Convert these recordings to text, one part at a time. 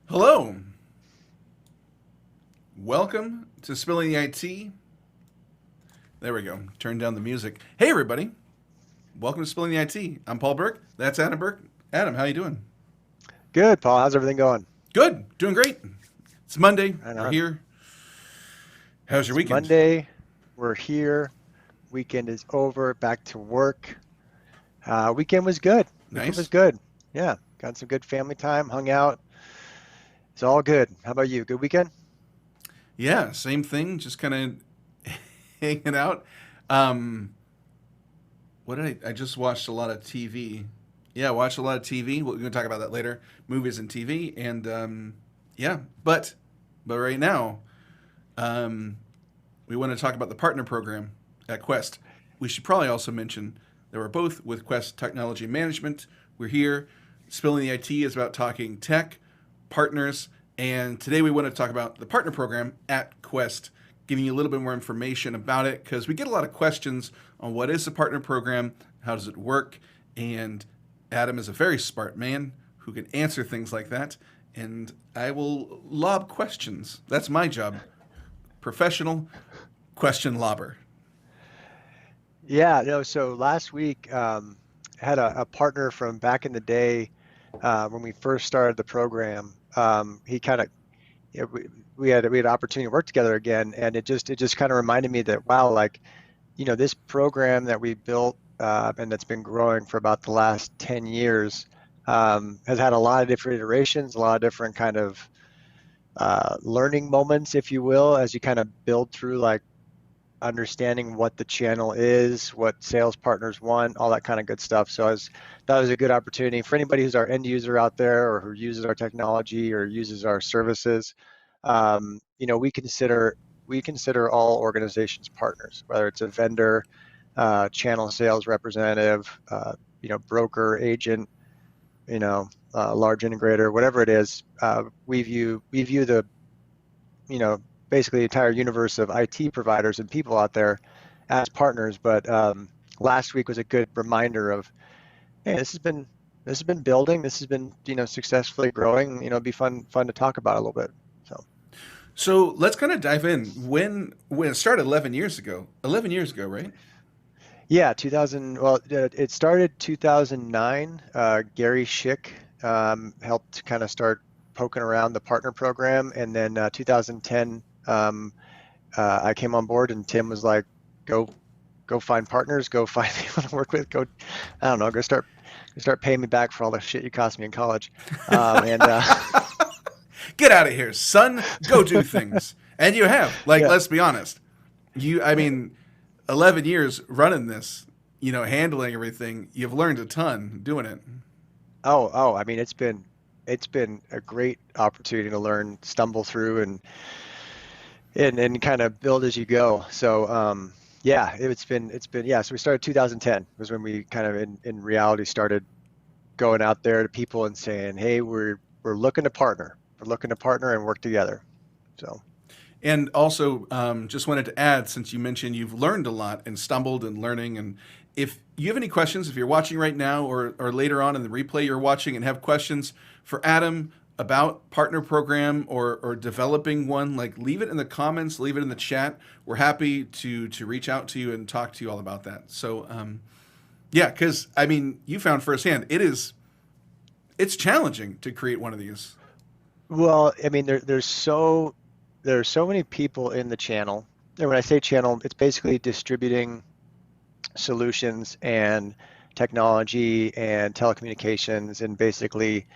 Hello. Welcome to Spilling the IT. There we go. Turn down the music. Hey, everybody. Welcome to Spilling the IT. I'm Paul Burke. That's Adam Burke. Adam, how you doing? Good, Paul. How's everything going? Good. Doing great. It's Monday. Right We're on. here. How's your It's weekend? Monday. We're here. Weekend is over. Back to work. Weekend was good. Weekend was Nice. good. Yeah, got some good family time. Hung out. It's all good. How about you? Good weekend? Yeah, same thing. Just kind of hanging out. Um, what did I just watched a lot of TV. Yeah, watched a lot of TV. We're going to talk about that later. Movies and TV. And yeah, but right now, Um, we want to talk about the partner program at Quest. We should probably also mention that we're both with Quest Technology Management. We're here. Spilling the IT is about talking tech, partners, and today we want to talk about the partner program at Quest, giving you a little bit more information about it because we get a lot of questions on what is the partner program, how does it work, and Adam is a very smart man who can answer things like that, and I will lob questions. That's my job. Professional question lobber. Yeah, no, so last week had a partner from back in the day when we first started the program. He kind of yeah, we had an opportunity to work together again, and it just kind of reminded me that wow, like this program that we built and that's been growing for about the last 10 years has had a lot of different iterations, a lot of different kind of learning moments, if you will, as you kind of build through like understanding what the channel is, what sales partners want, all that kind of good stuff. So that was a good opportunity for anybody who's our end user out there or who uses our technology or uses our services. We consider all organizations partners, whether it's a vendor, channel sales representative, broker, agent, large integrator, whatever it is. We view the you know, basically the entire universe of IT providers and people out there as partners. But last week was a good reminder of, hey, this has been building, this has been successfully growing. It'd be fun to talk about a little bit. So So let's kind of dive in. When it started 11 years ago. 11 years ago, right? yeah, 2000. Well, it started 2009. Gary Schick helped kind of start poking around the partner program, and then 2010. I came on board and Tim was like, go find partners, go find people to work with, I don't know, go start paying me back for all the shit you cost me in college. And Get out of here, son. Go do things. And you have. Like, Yeah. let's be honest. I mean, 11 years running this, handling everything, you've learned a ton doing it. Oh, I mean, it's been a great opportunity to learn, stumble through and kind of build as you go. So yeah, it's been yeah. So we started 2010 was when we kind of in reality started going out there to people and saying, hey, we're looking to partner. We're looking to partner and work together. So And also, just wanted to add, since you mentioned you've learned a lot and stumbled and learning, and if you have any questions, if you're watching right now or later on in the replay you're watching and have questions for Adam about partner program or developing one, like leave it in the comments, leave it in the chat. We're happy to reach out to you and talk to you all about that. So yeah, because I mean, you found firsthand it's challenging to create one of these. well, I mean, there are so many people in the channel. And when I say channel, it's basically distributing solutions and technology and telecommunications. And basically,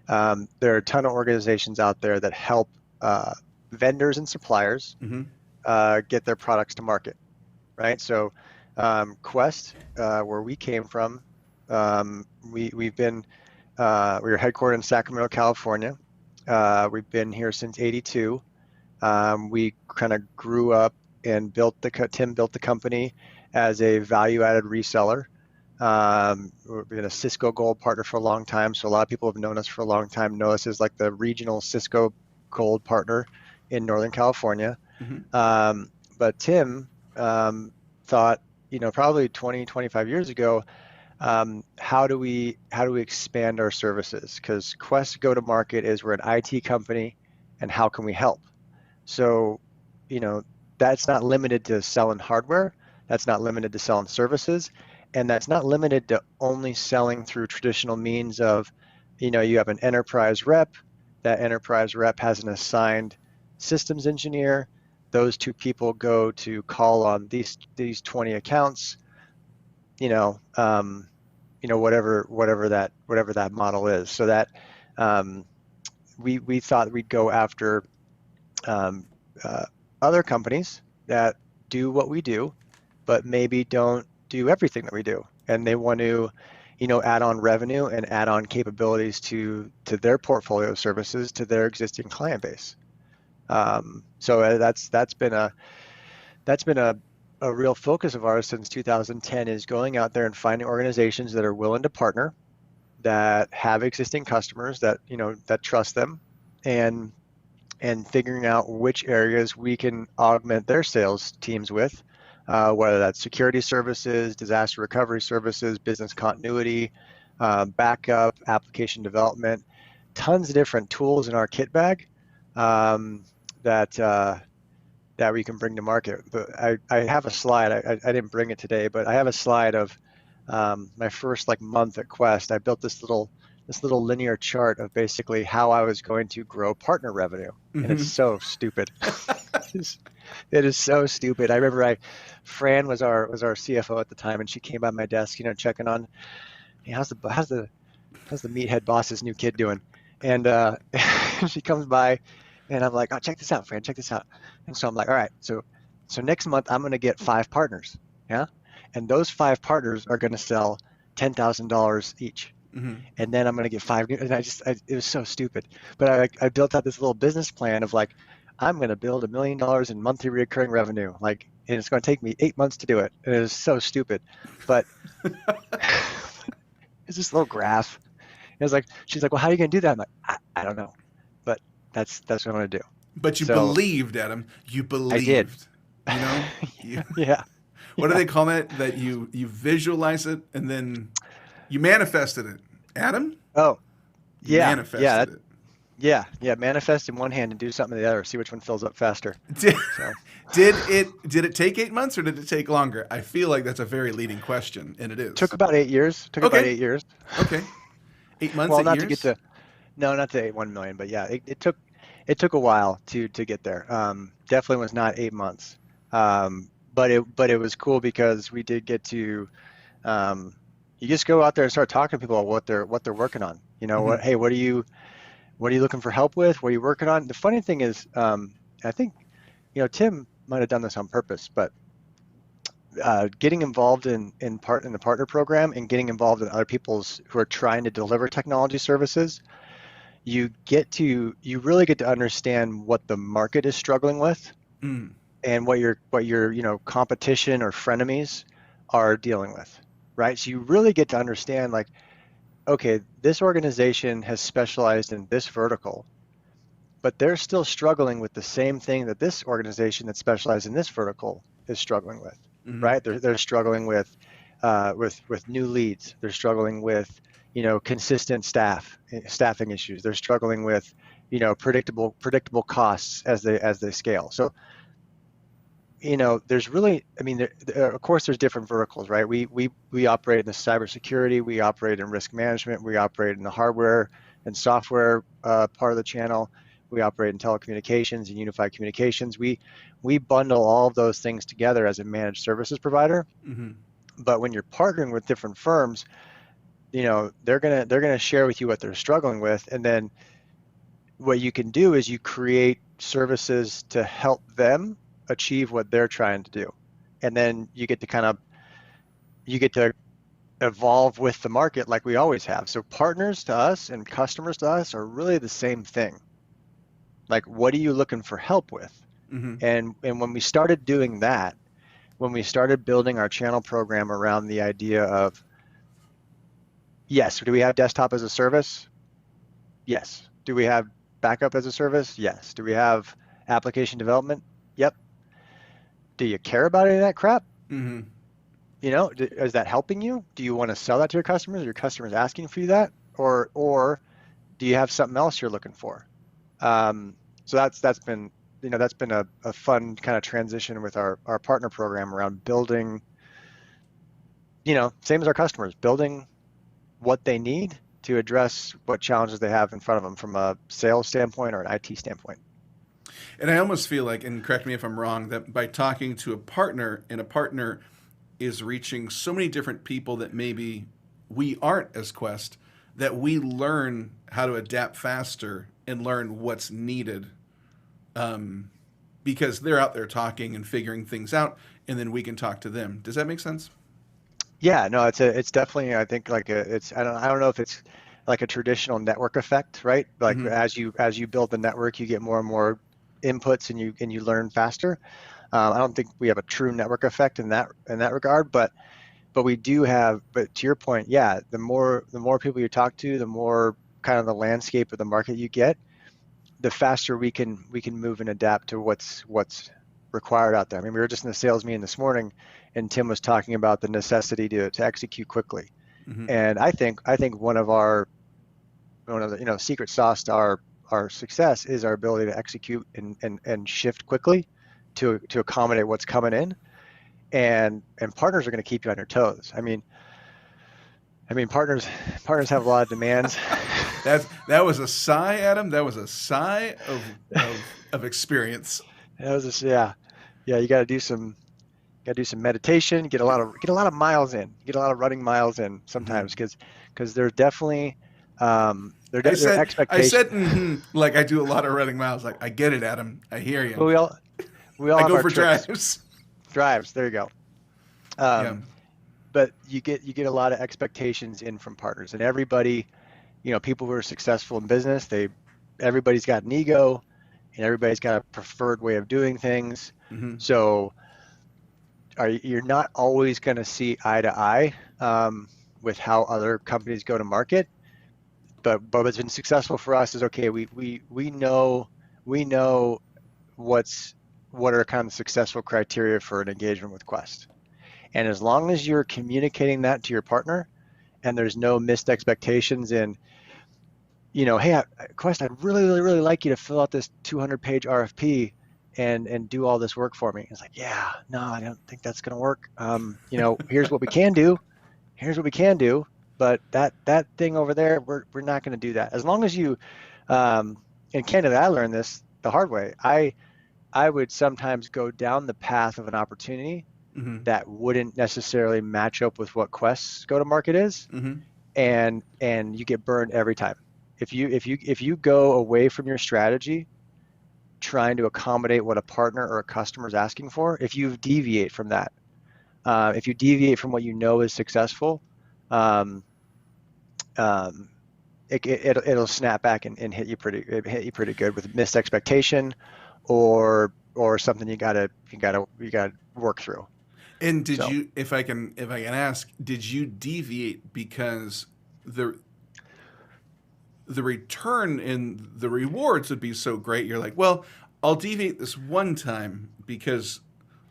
there are a ton of organizations out there that help uh, vendors and suppliers Hmm. get their products to market, right? So, Quest, where we came from, we were headquartered in Sacramento, California. We've been here since '82. We kind of grew up and Tim built the company as a value-added reseller. We've been a Cisco Gold partner for a long time, so a lot of people have known us for a long time, know us as like the regional Cisco Gold partner in Northern California. Hmm. But Tim thought, probably 20, 25 years ago, how do we expand our services? Because Quest go to market is we're an IT company, and how can we help? So, you know, that's not limited to selling hardware. That's not limited to selling services, and that's not limited to only selling through traditional means of, you have an enterprise rep. That enterprise rep has an assigned systems engineer. Those two people go to call on these 20 accounts. You know, um, whatever that model is. So that um, we thought we'd go after um, uh, other companies that do what we do, but maybe don't do everything that we do, and they want to, add on revenue and add on capabilities to their portfolio of services to their existing client base. So that's been a real focus of ours since 2010 is going out there and finding organizations that are willing to partner, that have existing customers that trust them, and figuring out which areas we can augment their sales teams with, whether that's security services, disaster recovery services, business continuity, backup, application development, tons of different tools in our kit bag, um, that that we can bring to market. But I have a slide. I didn't bring it today, but I have a slide of my first month at Quest. I built this little linear chart of basically how I was going to grow partner revenue, and it's Mm-hmm. so stupid. It is so stupid. I remember Fran was our CFO at the time, and she came by my desk, checking on, hey, how's the meathead boss's new kid doing? And she comes by, and I'm like, oh, check this out, Fran, check this out. And so I'm like, all right, so next month I'm going to get 5 partners, yeah, and those 5 partners are going to sell $10,000 each, Mm-hmm. and then I'm going to get 5. And it was so stupid, but I built out this little business plan of I'm going to build $1 million in monthly recurring revenue, and it's going to take me 8 months to do it. And it was so stupid, but it's this little graph. It was she's like, well, how are you going to do that? I'm like, I don't know, but that's what I'm going to do. But you So believed, Adam. You I did. believed. You know, you, Yeah, what do yeah. they call that? That you visualize it and then you manifested it. Adam, Oh, you yeah, yeah, manifested it. yeah. Manifest in one hand and do something in the other. See which one fills up faster. Did, So did it take 8 months or did it take longer? I feel like that's a very leading question, and it took is. about 8 years. Took about Okay, 8 years. okay. 8 months, Well, eight not to get years. to no, not to 1 million, but yeah, it took a while to get there. Definitely was not 8 months. But it was cool because we did get to you just go out there and start talking to people about what they're working on. Mm-hmm. Hey, what are you looking for help with? What are you working on? The funny thing is, I think Tim might have done this on purpose, but getting involved in the partner program and getting involved in other people's who are trying to deliver technology services, you really get to understand what the market is struggling with, Mm. and what your competition or frenemies are dealing with, right? So you really get to understand, okay, this organization has specialized in this vertical, but they're still struggling with the same thing that this organization that specialized in this vertical is struggling with, Mm-hmm. right? They're struggling with new leads. They're struggling with consistent staffing issues. They're struggling with predictable costs as they scale. So there's really, I mean, of course, there's different verticals, right? We operate in the cybersecurity, we operate in risk management, we operate in the hardware and software part of the channel, we operate in telecommunications and unified communications. We bundle all of those things together as a managed services provider. Mm-hmm. But when you're partnering with different firms, they're gonna share with you what they're struggling with, and then what you can do is you create services to help them achieve what they're trying to do, and then you get to evolve with the market like we always have. So partners to us and customers to us are really the same thing. What are you looking for help with? Mm-hmm. And when we started doing that, when we started building our channel program around the idea of, yes, do we have desktop as a service? Yes. Do we have backup as a service? Yes. Do we have application development? Yep. Do you care about any of that crap? Mm-hmm. Is that helping you? Do you want to sell that to your customers? Are your customers asking for you that? Or do you have something else you're looking for? So that's been, that's been a fun kind of transition with our partner program around building, same as our customers, building what they need to address what challenges they have in front of them from a sales standpoint or an IT standpoint. And I almost feel like, and correct me if I'm wrong, that by talking to a partner, and a partner is reaching so many different people that maybe we aren't as Quest, that we learn how to adapt faster and learn what's needed, because they're out there talking and figuring things out, and then we can talk to them. Does that make sense? Yeah, no, it's definitely, I think, like I don't know if it's like a traditional network effect, right? Like Mm-hmm. as you build the network, you get more and more inputs and you learn faster. I don't think we have a true network effect in that regard, but we do have. But to your point, yeah, the more people you talk to, the more kind of the landscape of the market you get, the faster we can move and adapt to what's required out there. I mean, we were just in the sales meeting this morning, and Tim was talking about the necessity to execute quickly. Mm-hmm. And I think one of the secret sauce to our success is our ability to execute and shift quickly to accommodate what's coming in. And partners are going to keep you on your toes. I mean partners have a lot of demands. That was a sigh, Adam. That was a sigh of experience. That was just, yeah. Yeah, you got to do some meditation, get a lot of miles in, get a lot of running miles in Mm-hmm. sometimes, because there's definitely there are I expectations. said, mm-hmm, like I do a lot of running miles. Like I get it, Adam. I hear you. Well, we all I have go our for tricks. drives. Drives, there you go. Yeah. But you get a lot of expectations in from partners, and everybody, people who are successful in business, everybody's got an ego, and everybody's got a preferred way of doing things. Mm-hmm. So you're not always going to see eye to eye with how other companies go to market. But what's been successful for us is, okay, we know what are kind of successful criteria for an engagement with Quest. And as long as you're communicating that to your partner and there's no missed expectations in, hey, Quest, I'd really, really, really like you to fill out this 200-page RFP and do all this work for me. It's like, yeah, no, I don't think that's going to work. Here's what we can do. Here's what we can do. But that thing over there, we're not going to do that. As long as you, in Canada, I learned this the hard way. I would sometimes go down the path of an opportunity Mm-hmm. that wouldn't necessarily match up with what Quest's go to market is, Mm-hmm. and you get burned every time. If you go away from your strategy trying to accommodate what a partner or a customer is asking for, if you deviate from that, if you deviate from what you know is successful, um, um, it'll snap back and hit you pretty good with missed expectation, or something you gotta work through. And did So you, if I can ask, did you deviate because the the return in the rewards would be so great? You're like, well, I'll deviate this one time because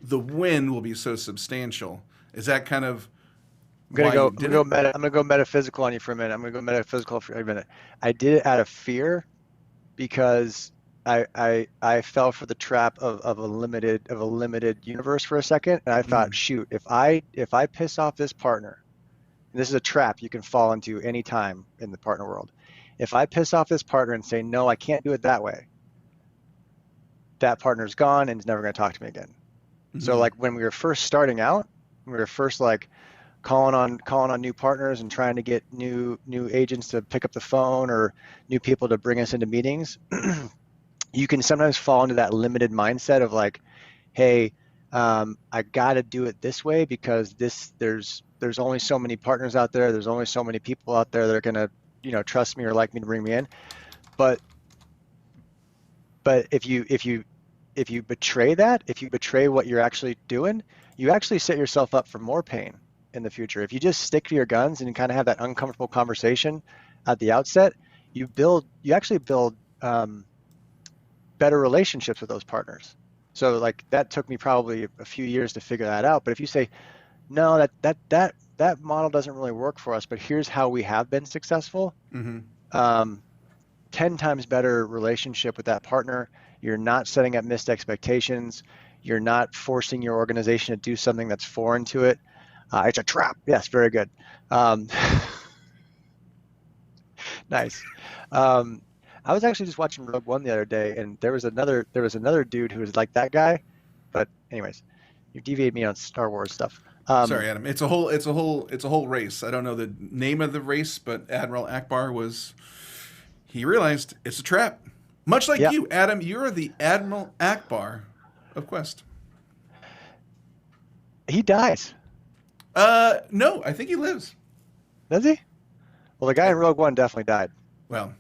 the win will be so substantial. Is that kind of why you I'm did gonna go it? metaphysical on you for a minute. I'm gonna go metaphysical for a minute. I did it out of fear because I fell for the trap of a limited universe for a second, and I thought, Mm, shoot, if I piss off this partner, and this is a trap you can fall into any time in the partner world. If I piss off this partner and say, no, I can't do it that way, that partner's gone and is never going to talk to me again. So mm-hmm. like when we were first starting out, we were first like calling on new partners and trying to get new agents to pick up the phone, or new people to bring us into meetings. You can sometimes fall into that limited mindset of like, hey, I got to do it this way because there's only so many partners out there. There's only so many people out there that are going to, trust me or like me to bring me in. But if you betray that, if you betray what you're actually doing, you actually set yourself up for more pain in the future. If you just stick to your guns and kind of have that uncomfortable conversation at the outset, you actually build better relationships with those partners. So like that took me probably a few years to figure that out. But if you say, no, that model doesn't really work for us, but here's how we have been successful. Mm-hmm. Um, 10 times better relationship with that partner. You're not setting up missed expectations. You're not forcing your organization to do something that's foreign to it. It's a trap. Yes, very good. Um, nice. Um, I was actually just watching Rogue One the other day, and there was another dude who was like that guy. But anyways, you deviated me on Star Wars stuff. Sorry, Adam. It's a whole race. I don't know the name of the race, but Admiral Akbar was. He realized it's a trap. Much like Yeah, you, Adam, you're the Admiral Akbar of Quest. he dies, No, I think he lives. does he? Well, the guy I, in Rogue One definitely died. well,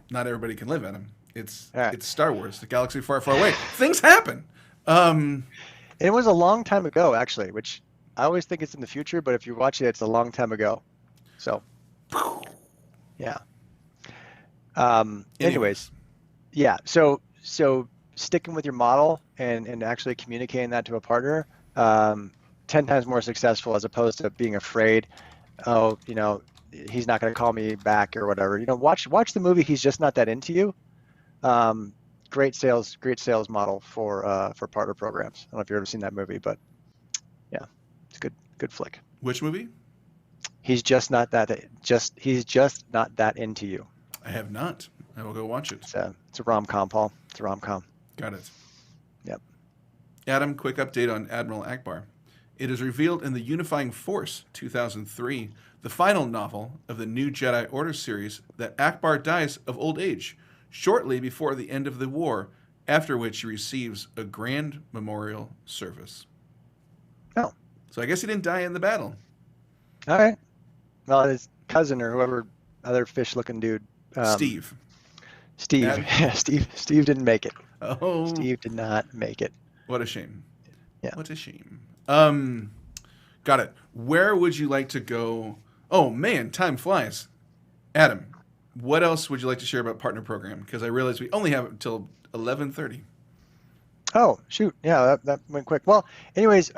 not everybody can live, Adam. It's All right. it's Star Wars, the galaxy far, far away. Things happen. Um, And it was a long time ago, actually, which I always think it's in the future, but if you watch it, it's a long time ago. So, yeah. Anyways, anyways, yeah. So sticking with your model and actually communicating that to a partner, 10 times more successful as opposed to being afraid, oh, he's not going to call me back or whatever. Watch the movie. He's just not that into you. Um, great sales model for partner programs. I don't know if you've ever seen that movie, but yeah, it's a good flick. which movie? He's just not that into you. I have not. I will go watch it. It's a rom-com, Paul. It's a rom-com. Got it. Yep. Adam, quick update on Admiral Akbar. It is revealed in the Unifying Force 2003, the final novel of the New Jedi Order series, that Akbar dies of old age shortly before the end of the war, after which he receives a grand memorial service. Oh, So I guess he didn't die in the battle. all right. Well, his cousin or whoever, other fish-looking dude, um, Steve. Steve. Ad- Yeah, Steve didn't make it. oh, Steve did not make it. what a shame. Yeah. What a shame. Got it. Where would you like to go? Oh man, time flies. Adam, what else would you like to share about partner program? Because I realize we only have until 11:30. Oh, shoot. Yeah, that went quick. Well, anyways, if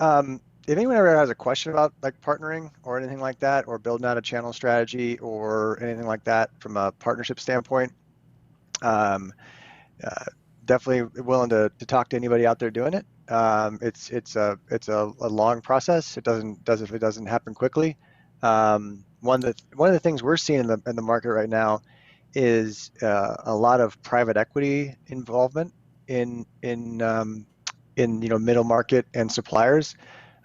anyone ever has a question about like partnering or anything like that, or building out a channel strategy or anything like that from a partnership standpoint, um, uh, definitely willing to talk to anybody out there doing it. It's a long process. It doesn't happen quickly. One of the things we're seeing in the market right now is a lot of private equity involvement in middle market and suppliers.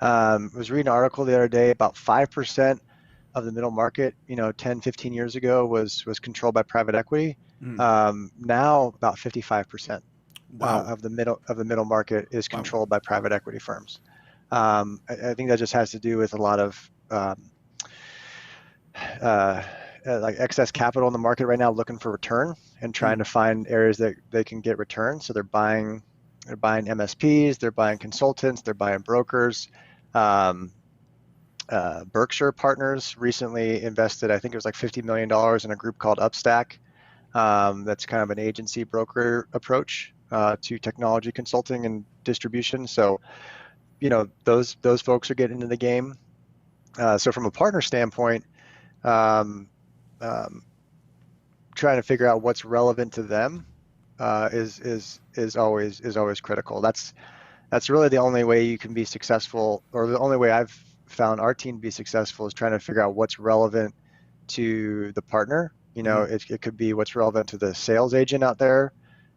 I was reading an article the other day about 5% of the middle market, 10, 15 years ago was controlled by private equity. Mm. Now about 55% Wow. of the middle market is Wow. controlled by private equity firms. I think that just has to do with a lot of like excess capital in the market right now, looking for return and trying Mm. to find areas that they can get return. So they're buying MSPs, they're buying consultants, they're buying brokers. Um, Berkshire Partners recently invested, I think it was like $50 million in a group called Upstack. That's kind of an agency broker approach to technology consulting and distribution. So, those folks are getting into the game. So from a partner standpoint, um, um, trying to figure out what's relevant to them is always critical. That's really the only way you can be successful, or the only way I've found our team to be successful is trying to figure out what's relevant to the partner. Mm-hmm. It could be what's relevant to the sales agent out there.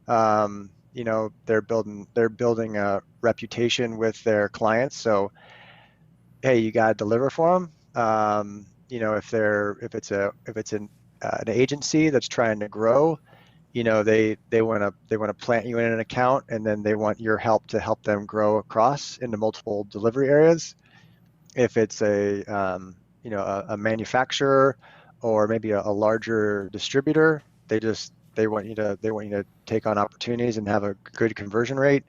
They're building a reputation with their clients. So, hey, you got to deliver for them. If it's an agency that's trying to grow, they want to plant you in an account, and then they want your help to help them grow across into multiple delivery areas. If it's a manufacturer or maybe a larger distributor, they want you to take on opportunities and have a good conversion rate.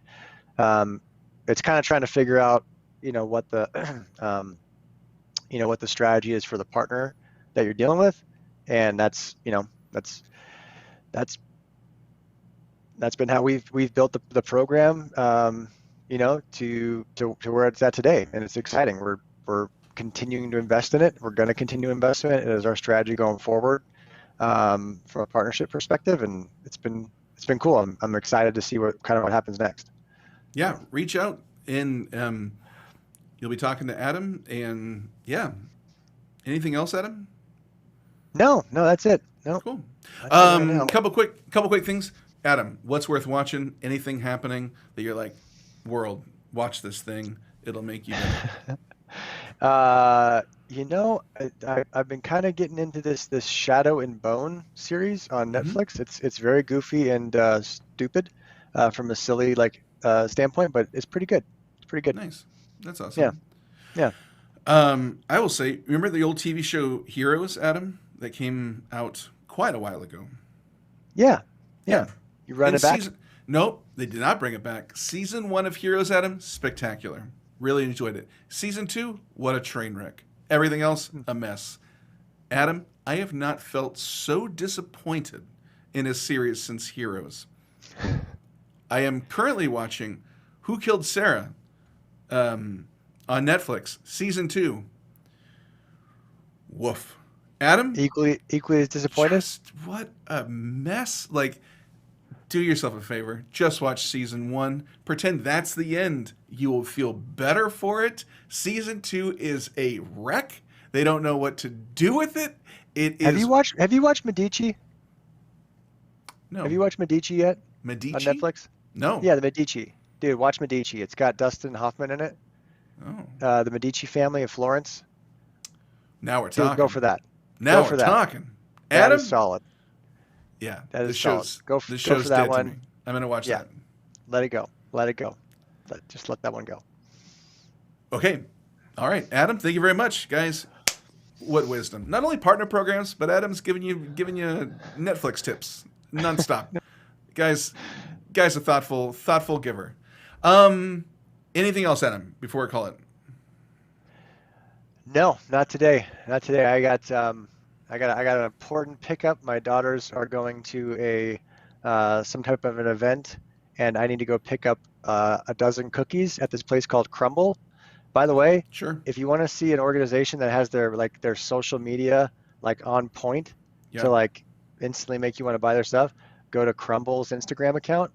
It's kind of trying to figure out what the what the strategy is for the partner that you're dealing with, and that's that's been how we've built the program, to where it's at today, and it's exciting. we're continuing to invest in it. We're going to continue to invest in it. It is our strategy going forward, from a partnership perspective, and it's been cool. I'm excited to see what happens next. Yeah, reach out and you'll be talking to Adam. And yeah, anything else, Adam? No, no, that's it. No, Cool. that's it right now. Couple quick things. Adam, what's worth watching? Anything happening that you're like, world, watch this thing. It'll make you better. I've been kind of getting into this Shadow and Bone series on Hmm. Netflix. It's very goofy and stupid, from a silly standpoint, but it's pretty good. It's pretty good. Nice. That's Yeah, awesome. yeah, I will say, remember the old TV show Heroes, Adam, that came out quite a while ago? yeah, Yeah. yeah. You run And it back? nope, they did not bring it back. Season one of Heroes, Adam, spectacular. Really enjoyed it. Season two, what a train wreck. Everything else, a mess. Adam, I have not felt so disappointed in a series since Heroes. I am currently watching Who Killed Sarah, on Netflix, season two. Woof. Adam, Equally as disappointed? just what a mess. Like, do yourself a favor. Just watch season one. Pretend that's the end. You will feel better for it. Season two is a wreck. They don't know what to do with it. It is Have you watched Medici? Have no you watched Medici yet on Medici. Netflix? No. Yeah, the Medici. Dude, watch Medici. It's got Dustin Hoffman in it. Oh, The Medici family of Florence. now we're Dude, go talking. for that. Go Now we're for that. talking. That is Adam. solid. Yeah, That is this solid. show's Go this go for show's that dead to me. one. I'm gonna watch Yeah, that. let it go. Let it go. Just let that one go. Okay. All right, Adam. Thank you very much, guys. What wisdom! Not only partner programs, but Adam's giving you Netflix tips nonstop. Guys, a thoughtful giver. Um, anything else, Adam? Before we call it. No, not today. Not today. I got an important pickup. My daughters are going to some type of an event, and I need to go pick up a dozen cookies at this place called Crumble. By the way, Sure. if you want to see an organization that has their social media on point Yeah. to instantly make you want to buy their stuff, go to Crumble's Instagram account.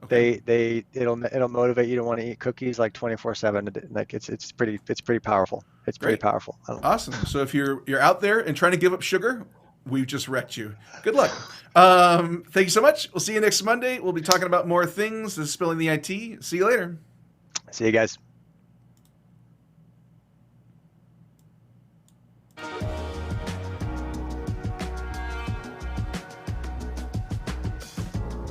Okay. It'll motivate you to want to eat cookies 24/7. It's pretty powerful. It's pretty Great. powerful. I don't. Awesome. So if you're out there and trying to give up sugar, we've just wrecked you. Good luck. Thank you so much. We'll see you next Monday. We'll be talking about more things. This is Spilling the IT. See you later. See you guys.